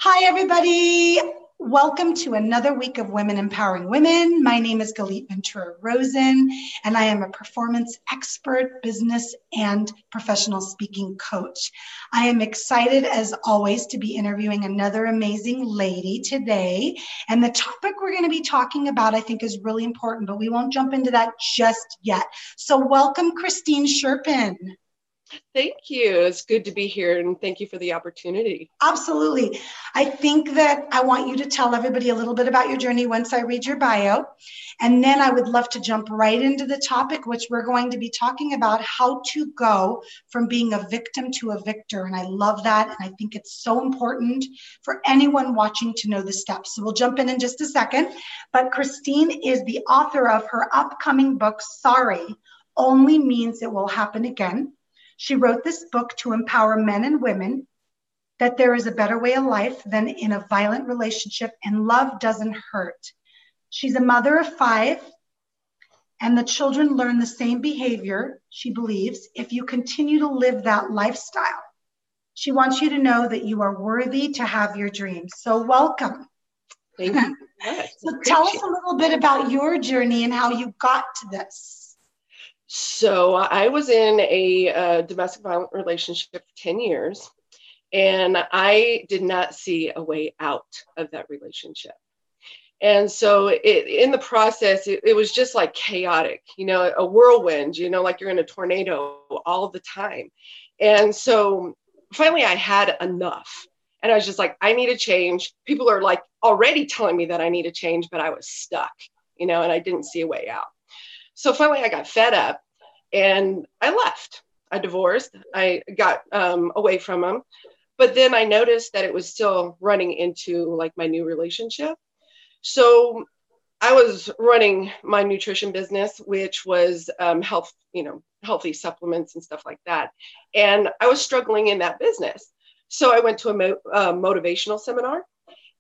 Hi, everybody. Welcome to another week of Women Empowering Women. My name is Galit Ventura Rosen, and I am a performance expert, business, and professional speaking coach. I am excited, as always, to be interviewing another amazing lady today. And the topic we're going to be talking about, I think, is really important, but we won't jump into that just yet. So welcome, Christine Skjerpen. Thank you. It's good to be here, and thank you for the opportunity. Absolutely. I think that I want you to tell everybody a little bit about your journey once I read your bio. And then I would love to jump right into the topic, which we're going to be talking about how to go from being a victim to a victor. And I love that. And I think it's so important for anyone watching to know the steps. So we'll jump in just a second. But Christine is the author of her upcoming book, Sorry Only Means It Will Happen Again. She wrote this book to empower men and women that there is a better way of life than in a violent relationship, and love doesn't hurt. She's a mother of 5, and the children learn the same behavior, she believes, if you continue to live that lifestyle. She wants you to know that you are worthy to have your dreams. So welcome. Thank you. So tell us a little bit about your journey and how you got to this. So I was in a domestic violent relationship for 10 years, and I did not see a way out of that relationship. And so in the process, it was just like chaotic, a whirlwind, like you're in a tornado all the time. And so finally I had enough. And I was just like, I need a change. People are like already telling me that I need a change, but I was stuck, and I didn't see a way out. So finally I got fed up and I left. I divorced. I got away from him. But then I noticed that it was still running into like my new relationship. So I was running my nutrition business, which was healthy supplements and stuff like that. And I was struggling in that business. So I went to a motivational seminar,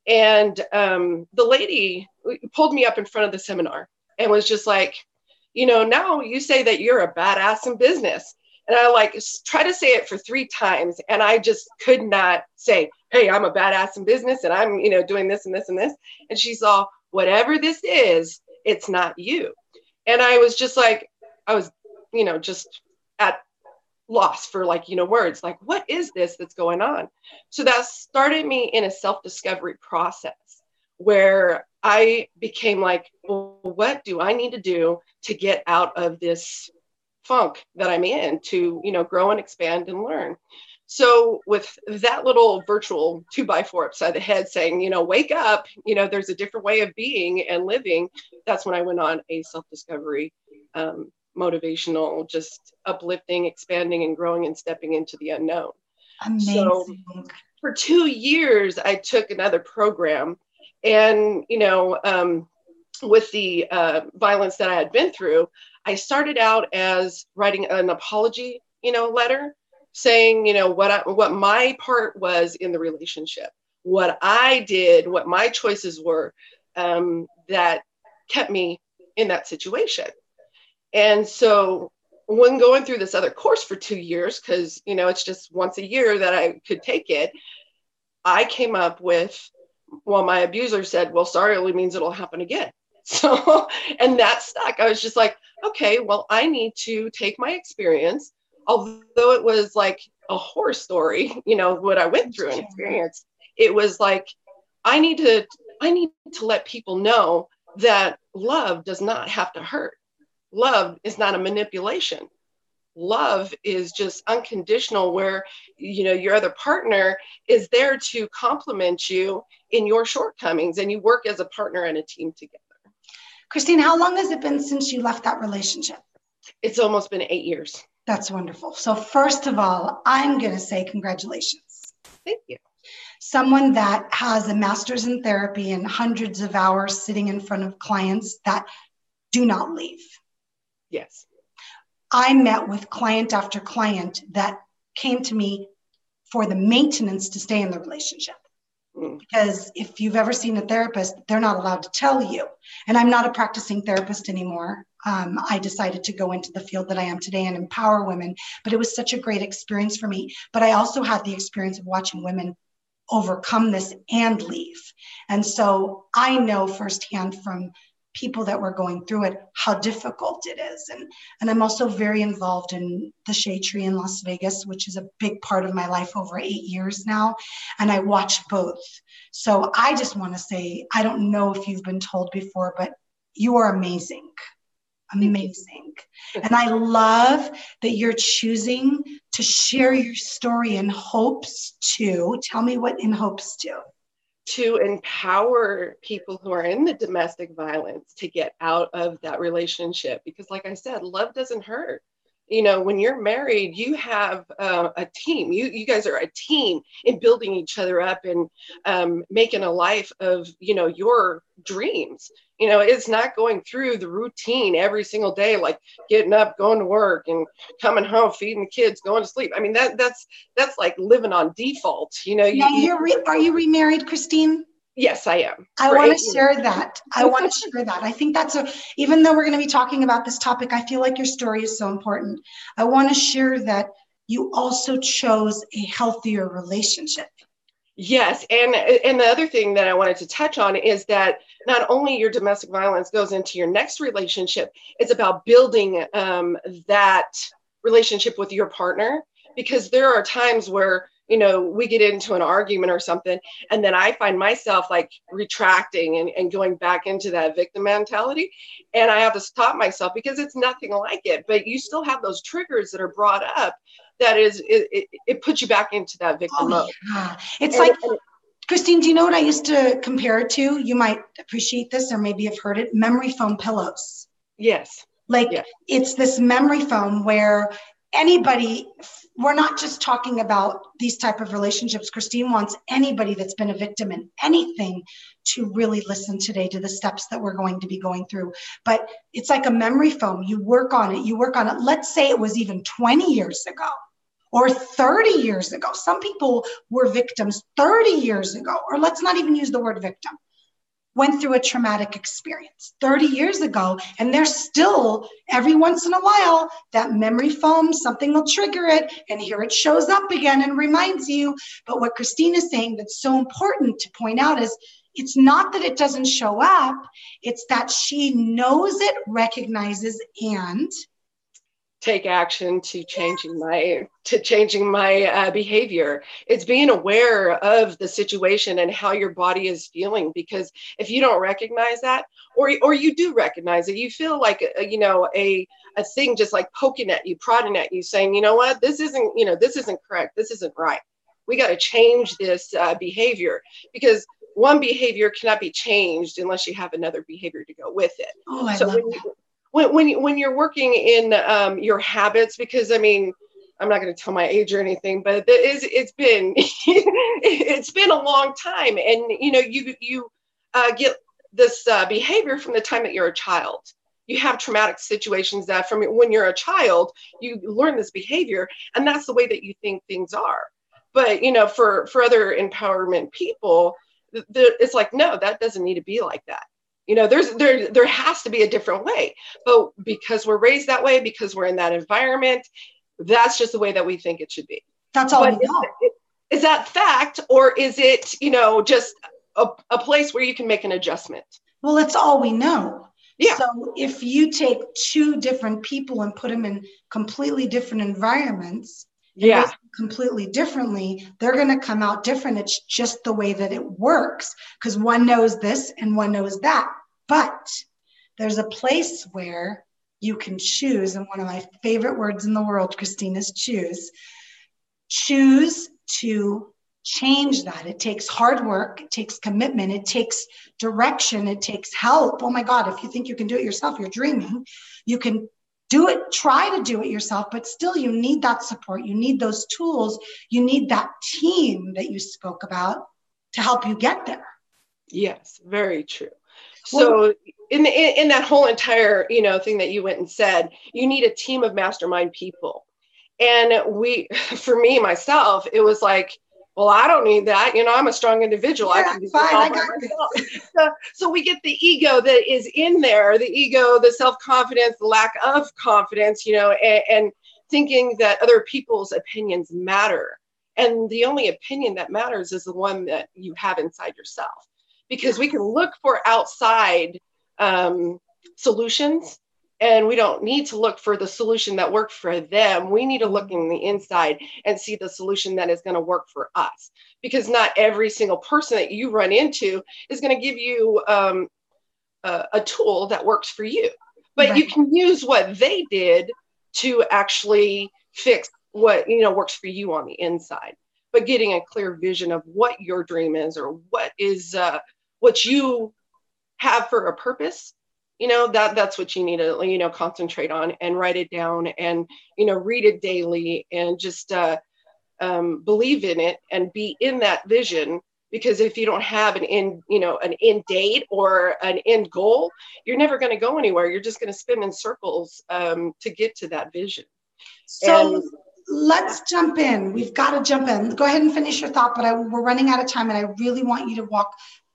and the lady pulled me up in front of the seminar and was just like, now you say that you're a badass in business. And I try to say it for 3 times. And I just could not say, hey, I'm a badass in business and I'm, doing this and this and this. And she saw, whatever this is, it's not you. And I was just like, I was, just at loss for words, like, what is this that's going on? So that started me in a self-discovery process where I became like, well, what do I need to do to get out of this funk that I'm in to, grow and expand and learn? So with that little virtual 2x4 upside the head saying, wake up, there's a different way of being and living. That's when I went on a self-discovery, motivational, just uplifting, expanding and growing and stepping into the unknown. Amazing. So for 2 years, I took another program. And, with the violence that I had been through, I started out as writing an apology, letter saying, what my part was in the relationship, what I did, what my choices were that kept me in that situation. And so when going through this other course for 2 years, because, it's just once a year that I could take it, I came up with, well, my abuser said, well, sorry only means it'll happen again. So, and that stuck. I was just like, okay, well, I need to take my experience, although it was like a horror story, what I went through and experienced. It was like, I need to let people know that love does not have to hurt. Love is not a manipulation. Love is just unconditional, where, your other partner is there to complement you in your shortcomings, and you work as a partner and a team together. Christine, how long has it been since you left that relationship? It's almost been 8 years. That's wonderful. So first of all, I'm going to say congratulations. Thank you. Someone that has a master's in therapy and hundreds of hours sitting in front of clients that do not leave. Yes. I met with client after client that came to me for the maintenance to stay in the relationship. Because if you've ever seen a therapist, they're not allowed to tell you. And I'm not a practicing therapist anymore. I decided to go into the field that I am today and empower women. But it was such a great experience for me. But I also had the experience of watching women overcome this and leave. And so I know firsthand from people that were going through it how difficult it is. And I'm also very involved in the Shade Tree in Las Vegas, which is a big part of my life over 8 years now. And I watch both. So I just want to say, I don't know if you've been told before, but you are amazing. Amazing. And I love that you're choosing to share your story in hopes to, tell me what in hopes to empower people who are in the domestic violence to get out of that relationship. Because like I said, love doesn't hurt. You know, when you're married, you have a team. You guys are a team in building each other up and making a life of, you know, your dreams. You know, it's not going through the routine every single day, like getting up, going to work and coming home, feeding the kids, going to sleep. I mean, that's like living on default. You know, are you remarried, Christine? Yes, I am. I want to share that. I think even though we're going to be talking about this topic, I feel like your story is so important. I want to share that you also chose a healthier relationship. Yes. And the other thing that I wanted to touch on is that not only your domestic violence goes into your next relationship, it's about building that relationship with your partner, because there are times where, you know, we get into an argument or something, and then I find myself like retracting and going back into that victim mentality. And I have to stop myself because it's nothing like it. But you still have those triggers that are brought up. That is, it puts you back into that victim mode. Yeah. It's like, Christine, do you know what I used to compare it to? You might appreciate this, or maybe have heard it. Memory foam pillows. Yes. It's this memory foam where we're not just talking about these type of relationships. Christine wants anybody that's been a victim in anything to really listen today to the steps that we're going to be going through. But it's like a memory foam. You work on it. Let's say it was even 20 years ago or 30 years ago. Some people were victims 30 years ago, or let's not even use the word victim. Went through a traumatic experience 30 years ago, and there's still, every once in a while, that memory foam, something will trigger it, and here it shows up again and reminds you. But what Christine is saying that's so important to point out is, it's not that it doesn't show up, it's that she knows it, recognizes, and take action to changing my behavior. It's being aware of the situation and how your body is feeling, because if you don't recognize that, or you do recognize it, you feel like a thing just like poking at you, prodding at you, saying, you know what, this isn't correct, this isn't right, we got to change this behavior, because one behavior cannot be changed unless you have another behavior to go with it. Oh, I love that. When you're working in your habits, because I mean, I'm not going to tell my age or anything, but it's been it's been a long time, and you get this behavior from the time that you're a child. You have traumatic situations that from when you're a child, you learn this behavior, and that's the way that you think things are. But for other empowerment people, it's like, no, that doesn't need to be like that. There has to be a different way, but because we're raised that way, because we're in that environment, that's just the way that we think it should be. That's all we know. Is that fact, or is it, just a place where you can make an adjustment? Well, it's all we know. Yeah. So if you take two different people and put them in completely different environments, yeah, completely differently, they're going to come out different. It's just the way that it works, because one knows this and one knows that. But there's a place where you can choose, and one of my favorite words in the world, Christine, is choose. Choose to change that. It takes hard work, it takes commitment, it takes direction, it takes help. Oh my God, if you think you can do it yourself, you're dreaming. You can do it, try to do it yourself, but still you need that support. You need those tools. You need that team that you spoke about to help you get there. Yes, very true. So in that whole entire, thing that you went and said, you need a team of mastermind people. And for me, myself, it was like, well, I don't need that. I'm a strong individual. Yeah, I can do this all by myself. So we get the ego that is in there, the ego, the self-confidence, the lack of confidence, and thinking that other people's opinions matter. And the only opinion that matters is the one that you have inside yourself, because we can look for outside solutions, and we don't need to look for the solution that worked for them. We need to look in the inside and see the solution that is going to work for us, because not every single person that you run into is going to give you a tool that works for you, but you can use what they did to actually fix what works for you on the inside. But getting a clear vision of what your dream is, or what is what you have for a purpose, that's what you need to concentrate on and write it down, and read it daily, and just believe in it and be in that vision. Because if you don't have an end date or an end goal, you're never going to go anywhere. You're just going to spin in circles to get to that vision. So let's jump in. We've got to jump in. Go ahead and finish your thought, but we're running out of time, and I really want you to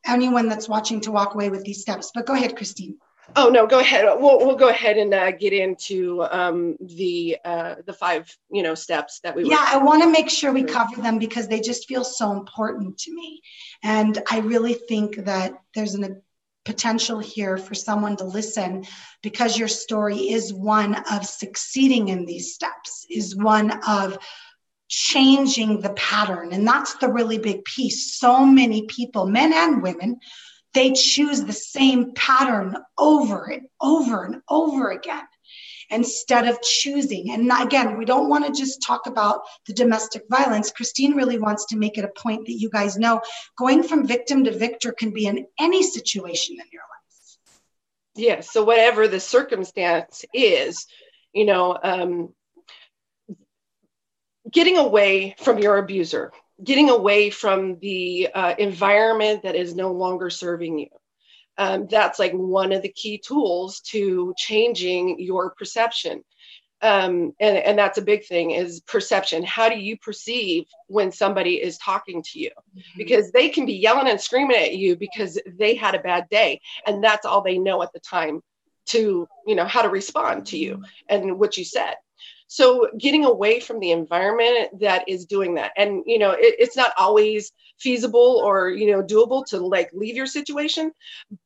anyone that's watching to walk away with these steps. But go ahead, Christine. Oh, no, go ahead. We'll go ahead and get into the 5, steps that we. Yeah, I want to make sure we cover them because they just feel so important to me. And I really think that there's a potential here for someone to listen, because your story is one of succeeding in these steps, is one of changing the pattern. And that's the really big piece. So many people, men and women, they choose the same pattern over and over and over again, instead of choosing. And again, we don't want to just talk about the domestic violence. Christine really wants to make it a point that you guys know, going from victim to victor can be in any situation in your life. Yes. So whatever the circumstance is, getting away from your abuser, getting away from the environment that is no longer serving you. That's like one of the key tools to changing your perception. And that's a big thing, is perception. How do you perceive when somebody is talking to you? Because they can be yelling and screaming at you because they had a bad day, and that's all they know at the time to, how to respond to you and what you said. So getting away from the environment that is doing that. And, it's not always feasible or, doable to leave your situation.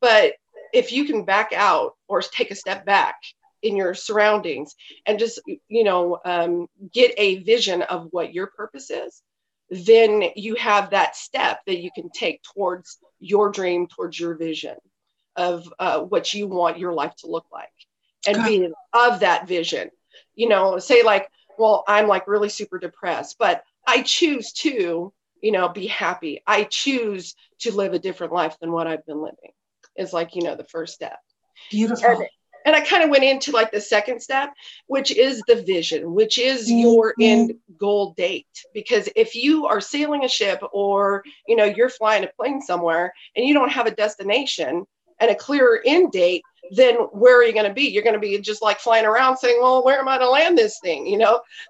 But if you can back out or take a step back in your surroundings and just, get a vision of what your purpose is, then you have that step that you can take towards your dream, towards your vision of what you want your life to look like, and being of that vision. Say well, I'm really super depressed, but I choose to, be happy. I choose to live a different life than what I've been living, is the first step. Beautiful. And I kind of went into the second step, which is the vision, which is your end goal date. Because if you are sailing a ship, or, you're flying a plane somewhere and you don't have a destination and a clear end date, then where are you going to be? You're going to be just flying around saying, well, where am I to land this thing?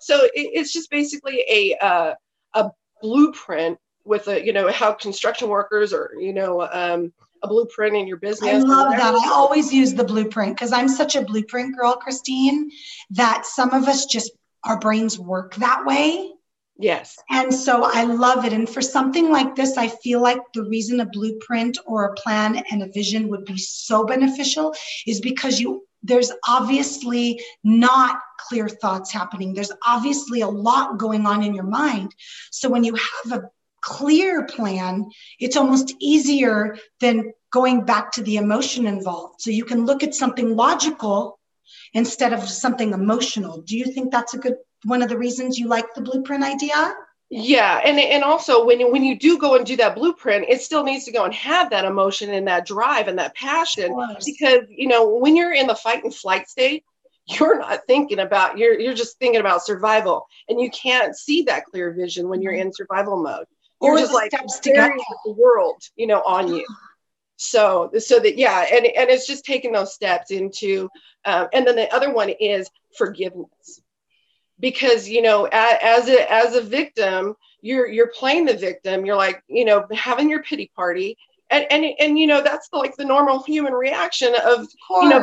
So it's just basically a blueprint with how construction workers, or, a blueprint in your business. I love that. I always use the blueprint because I'm such a blueprint girl, Christine, that some of us just, our brains work that way. Yes. And so I love it. And for something like this, I feel like the reason a blueprint or a plan and a vision would be so beneficial is because there's obviously not clear thoughts happening. There's obviously a lot going on in your mind. So when you have a clear plan, it's almost easier than going back to the emotion involved. So you can look at something logical instead of something emotional. Do you think that's one of the reasons you like the blueprint idea? Yeah. And also when you do go and do that blueprint, it still needs to go and have that emotion and that drive and that passion, because, when you're in the fight and flight state, you're not thinking about, you're just thinking about survival, and you can't see that clear vision when you're in survival mode. You're just staring at the world, on you. So that, yeah. And it's just taking those steps into, and then the other one is forgiveness. Because, as a victim, you're playing the victim. You're having your pity party. And that's the normal human reaction of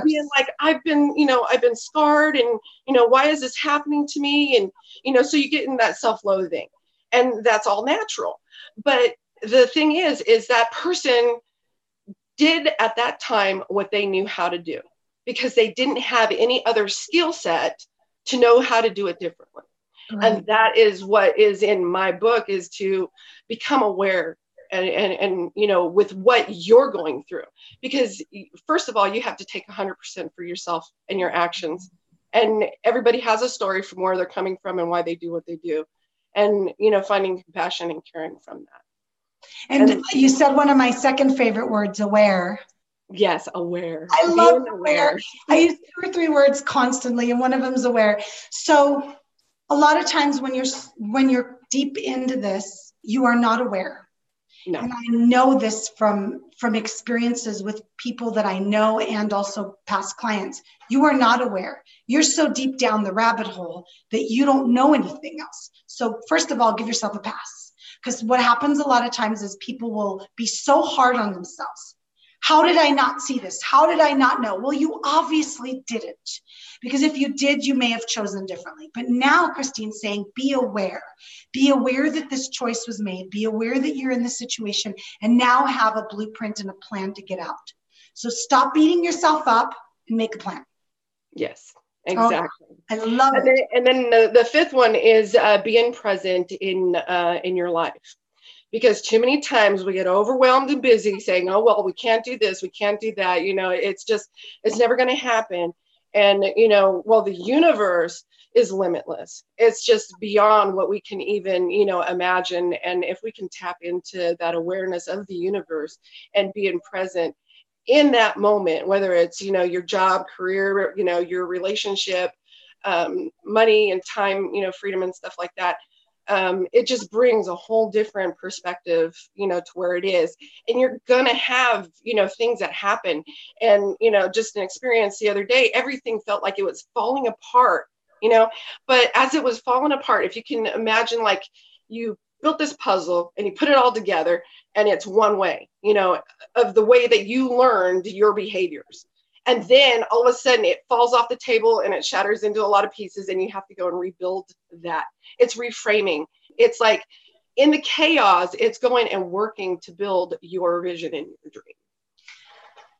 being I've been scarred, and, why is this happening to me? And, so you get in that self-loathing. And that's all natural. But the thing is that person did at that time what they knew how to do, because they didn't have any other skill set to know how to do it differently. Right. And that is what is in my book, is to become aware and you know, with what you're going through. Because first of all, you have to take 100% for yourself and your actions. And everybody has a story from where they're coming from and why they do what they do. And, you know, finding compassion and caring from that. And you said one of my second favorite words, aware. Yes, aware. I love aware. I use 2 or 3 words constantly, and one of them is aware. So a lot of times when you're deep into this, you are not aware. No. And I know this from experiences with people that I know and also past clients. You are not aware. You're so deep down the rabbit hole that you don't know anything else. So first of all, give yourself a pass. Because what happens a lot of times is people will be so hard on themselves. How did I not see this? How did I not know? Well, you obviously didn't. Because if you did, you may have chosen differently. But now Christine's saying, be aware. Be aware that this choice was made. Be aware that you're in this situation, and now have a blueprint and a plan to get out. So stop beating yourself up and make a plan. Yes, exactly. Oh, I love it. And then the fifth one is being present in your life. Because too many times we get overwhelmed and busy saying, oh, well, we can't do this, we can't do that. You know, it's never going to happen. And, you know, well, the universe is limitless. It's just beyond what we can even, you know, imagine. And if we can tap into that awareness of the universe and being present in that moment, whether it's, you know, your job, career, you know, your relationship, money and time, you know, freedom and stuff like that. It just brings a whole different perspective, you know, to where it is. And you're going to have, you know, things that happen. And, you know, just an experience the other day, everything felt like it was falling apart, you know, but as it was falling apart, if you can imagine, like, you built this puzzle and you put it all together and it's one way, you know, of the way that you learned your behaviors. And then all of a sudden it falls off the table and it shatters into a lot of pieces, and you have to go and rebuild that. It's reframing. It's like in the chaos, it's going and working to build your vision and your dream.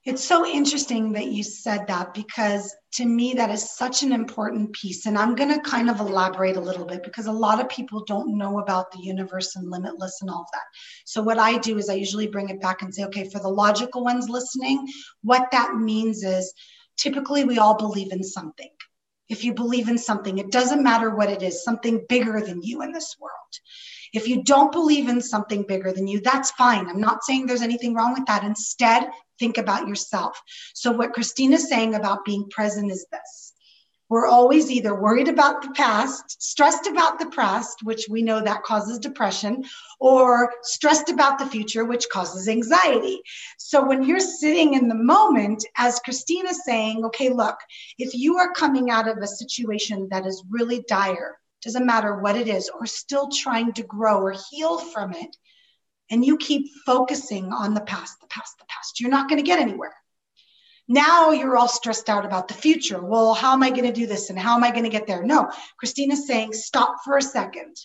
It's so interesting that you said that, because to me, that is such an important piece. And I'm going to kind of elaborate a little bit, because a lot of people don't know about the universe and limitless and all of that. So what I do is I usually bring it back and say, okay, for the logical ones listening, what that means is typically we all believe in something. If you believe in something, it doesn't matter what it is, something bigger than you in this world. If you don't believe in something bigger than you, that's fine. I'm not saying there's anything wrong with that. Instead, think about yourself. So what Christina's saying about being present is this. We're always either worried about the past, stressed about the past, which we know that causes depression, or stressed about the future, which causes anxiety. So when you're sitting in the moment, as Christina's saying, okay, look, if you are coming out of a situation that is really dire, doesn't matter what it is, or still trying to grow or heal from it, and you keep focusing on the past, you're not going to get anywhere. Now you're all stressed out about the future. Well, how am I going to do this? And how am I going to get there? No, Christina's saying, stop for a second.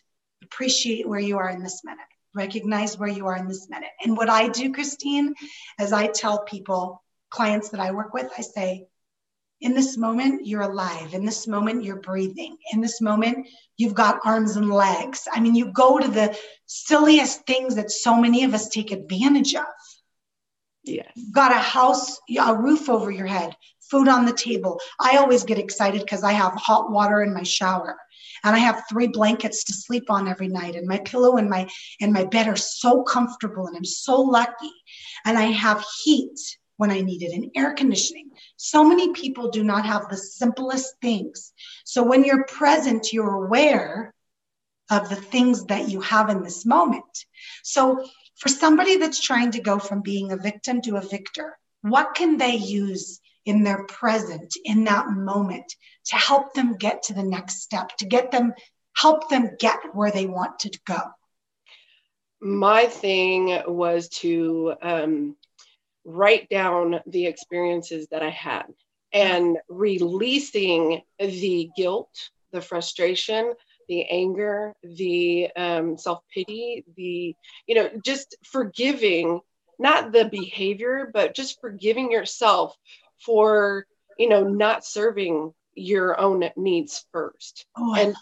Appreciate where you are in this minute. Recognize where you are in this minute. And what I do, Christine, as I tell people, clients that I work with, I say, in this moment, you're alive. In this moment, you're breathing. In this moment, you've got arms and legs. I mean, you go to the silliest things that so many of us take advantage of. Yes. You've got a house, a roof over your head, food on the table. I always get excited because I have hot water in my shower, and I have 3 blankets to sleep on every night, and my pillow and my bed are so comfortable, and I'm so lucky. And I have heat when I need it, and air conditioning. So many people do not have the simplest things. So when you're present, you're aware of the things that you have in this moment. So for somebody that's trying to go from being a victim to a victor, what can they use in their present, in that moment, to help them get to the next step, to help them get where they want to go? My thing was to write down the experiences that I had, and releasing the guilt, the frustration, the anger, the self-pity, the, just forgiving, not the behavior, but just forgiving yourself for, not serving your own needs first. Oh,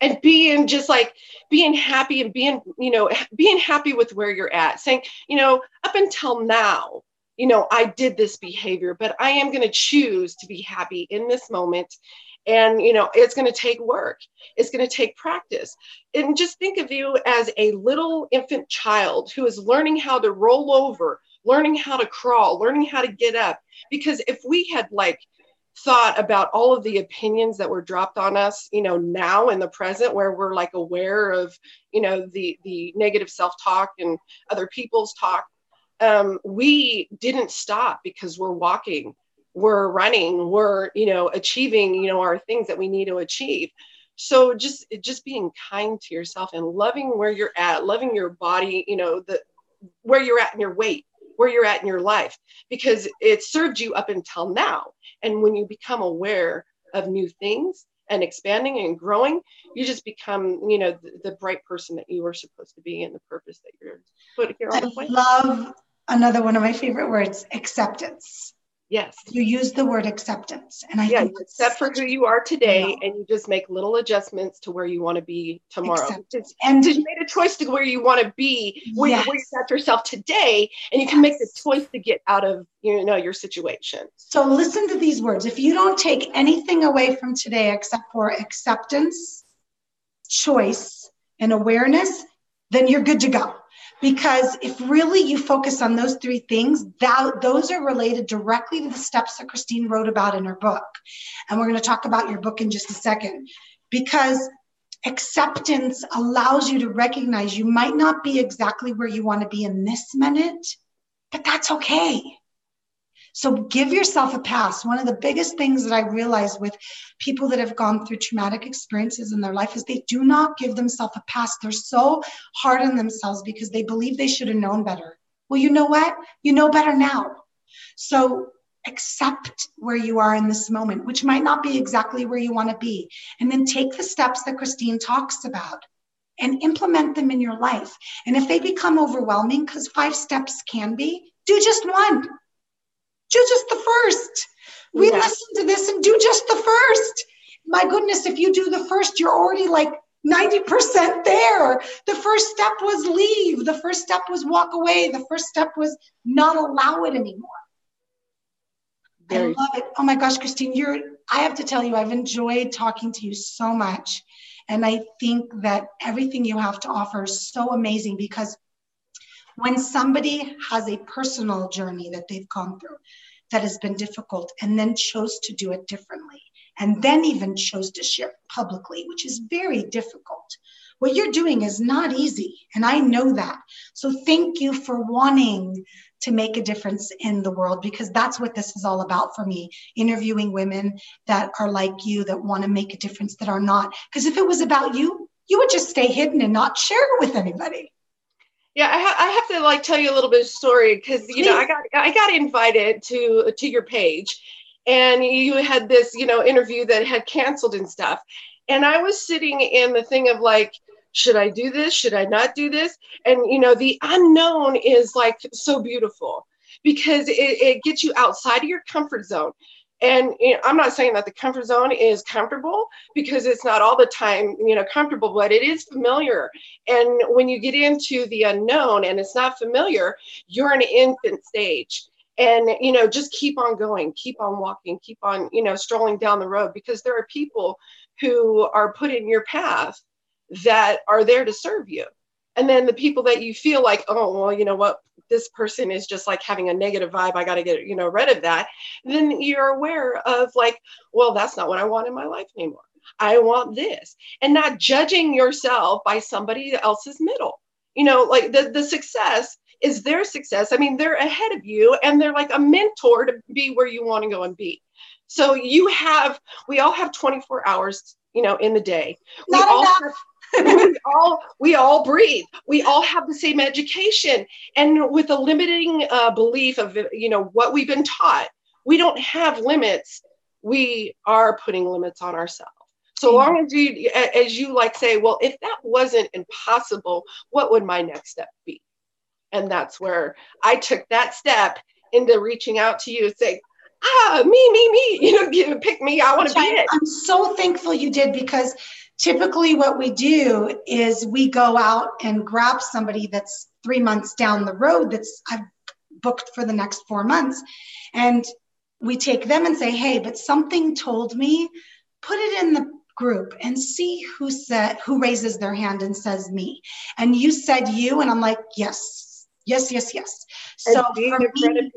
And being just like being happy and being happy with where you're at, saying, up until now, I did this behavior, but I am going to choose to be happy in this moment. And, it's going to take work. It's going to take practice. And just think of you as a little infant child who is learning how to roll over, learning how to crawl, learning how to get up. Because if we had thought about all of the opinions that were dropped on us, now in the present, where we're aware of, the negative self-talk and other people's talk, we didn't stop because we're walking, we're running, we're, achieving, our things that we need to achieve. So just being kind to yourself and loving where you're at, loving your body, where you're at in your weight, where you're at in your life, because it served you up until now. And when you become aware of new things and expanding and growing, you just become, the bright person that you were supposed to be and the purpose that you're put here on the planet. I love another one of my favorite words, acceptance. Yes. You use the word acceptance. And I think you accept for who you are today, and you just make little adjustments to where you want to be tomorrow. And you made a choice to where you want to be, where you got yourself today, and you can make the choice to get out of your situation. So listen to these words. If you don't take anything away from today except for acceptance, choice, and awareness, then you're good to go. Because if really you focus on those three things, those are related directly to the steps that Christine wrote about in her book. And we're going to talk about your book in just a second. Because acceptance allows you to recognize you might not be exactly where you want to be in this minute, but that's okay. So give yourself a pass. One of the biggest things that I realize with people that have gone through traumatic experiences in their life is they do not give themselves a pass. They're so hard on themselves because they believe they should have known better. Well, you know what? You know better now. So accept where you are in this moment, which might not be exactly where you want to be. And then take the steps that Christine talks about and implement them in your life. And if they become overwhelming, because 5 steps can be, do just one. Do just the first. We listen to this and do just the first. My goodness, if you do the first, you're already 90% there. The first step was leave. The first step was walk away. The first step was not allow it anymore. I love it. Oh my gosh, Christine, I have to tell you, I've enjoyed talking to you so much. And I think that everything you have to offer is so amazing, because when somebody has a personal journey that they've gone through that has been difficult and then chose to do it differently, and then even chose to share publicly, which is very difficult, what you're doing is not easy. And I know that. So thank you for wanting to make a difference in the world, because that's what this is all about for me, interviewing women that are like you, that want to make a difference, that are not. Because if it was about you, you would just stay hidden and not share it with anybody. Yeah, I have to tell you a little bit of story, because I got invited to your page, and you had this interview that had canceled and stuff, and I was sitting in the thing of should I do this? Should I not do this? And the unknown is so beautiful, because it gets you outside of your comfort zone. And I'm not saying that the comfort zone is comfortable, because it's not all the time, comfortable, but it is familiar. And when you get into the unknown and it's not familiar, you're in an infant stage. And, just keep on going, keep on walking, keep on, strolling down the road, because there are people who are put in your path that are there to serve you. And then the people that you feel oh, well, you know what, this person is just having a negative vibe, I got to get, rid of that. Then you're aware of well, that's not what I want in my life anymore. I want this. And not judging yourself by somebody else's middle. The success is their success. I mean, they're ahead of you, and they're a mentor to be where you want to go and be. So we all have 24 hours, in the day. We all breathe. We all have the same education. And with a limiting belief of, what we've been taught, we don't have limits. We are putting limits on ourselves. So long as you like say, well, if that wasn't impossible, what would my next step be? And that's where I took that step into reaching out to you and saying, me, pick me. I want to be it. I'm so thankful you did, because typically what we do is we go out and grab somebody that's 3 months down the road that's I've booked for the next 4 months. And we take them and say, hey, but something told me, put it in the group and see who raises their hand and says me. And you said you, and I'm like, yes. So for me,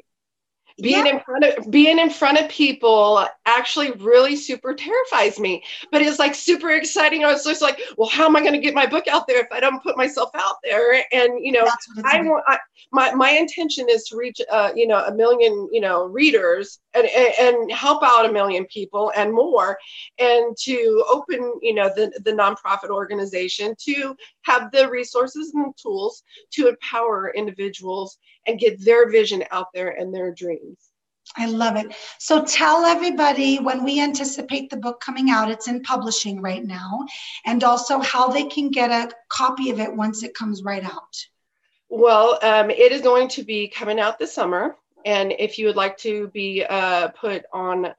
being in front of people actually really super terrifies me, but it's like super exciting. I was just like, well, how am I going to get my book out there if I don't put myself out there? And my intention is to reach a million readers and help out a million people and more, and to open the nonprofit organization to have the resources and tools to empower individuals and get their vision out there and their dreams. I love it. So tell everybody when we anticipate the book coming out. It's in publishing right now, and also how they can get a copy of it once it comes right out. Well, it is going to be coming out this summer. And if you would like to be put on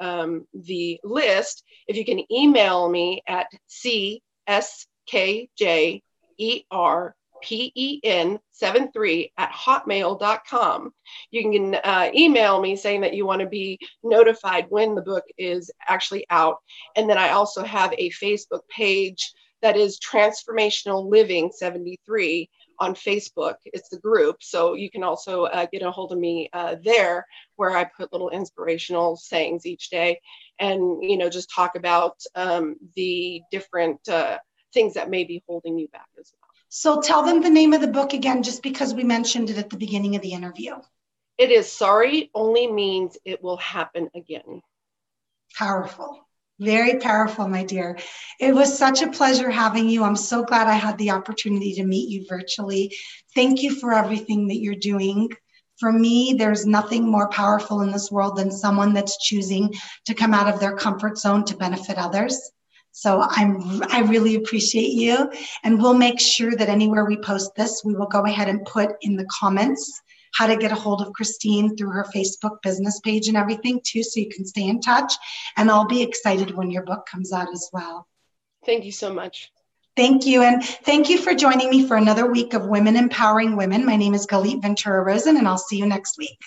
the list, if you can email me at CSKJERPEN73@hotmail.com. You can email me saying that you want to be notified when the book is actually out. And then I also have a Facebook page that is Transformational Living 73 on Facebook. It's the group. So you can also get a hold of me there, where I put little inspirational sayings each day and, just talk about the different things that may be holding you back as well. So tell them the name of the book again, just because we mentioned it at the beginning of the interview. It is Sorry Only Means It Will Happen Again. Powerful. Very powerful, my dear. It was such a pleasure having you. I'm so glad I had the opportunity to meet you virtually. Thank you for everything that you're doing. For me, there's nothing more powerful in this world than someone that's choosing to come out of their comfort zone to benefit others. So I really appreciate you. And we'll make sure that anywhere we post this, we will go ahead and put in the comments how to get a hold of Christine through her Facebook business page and everything too, so you can stay in touch. And I'll be excited when your book comes out as well. Thank you so much. Thank you. And thank you for joining me for another week of Women Empowering Women. My name is Galit Ventura Rosen, and I'll see you next week.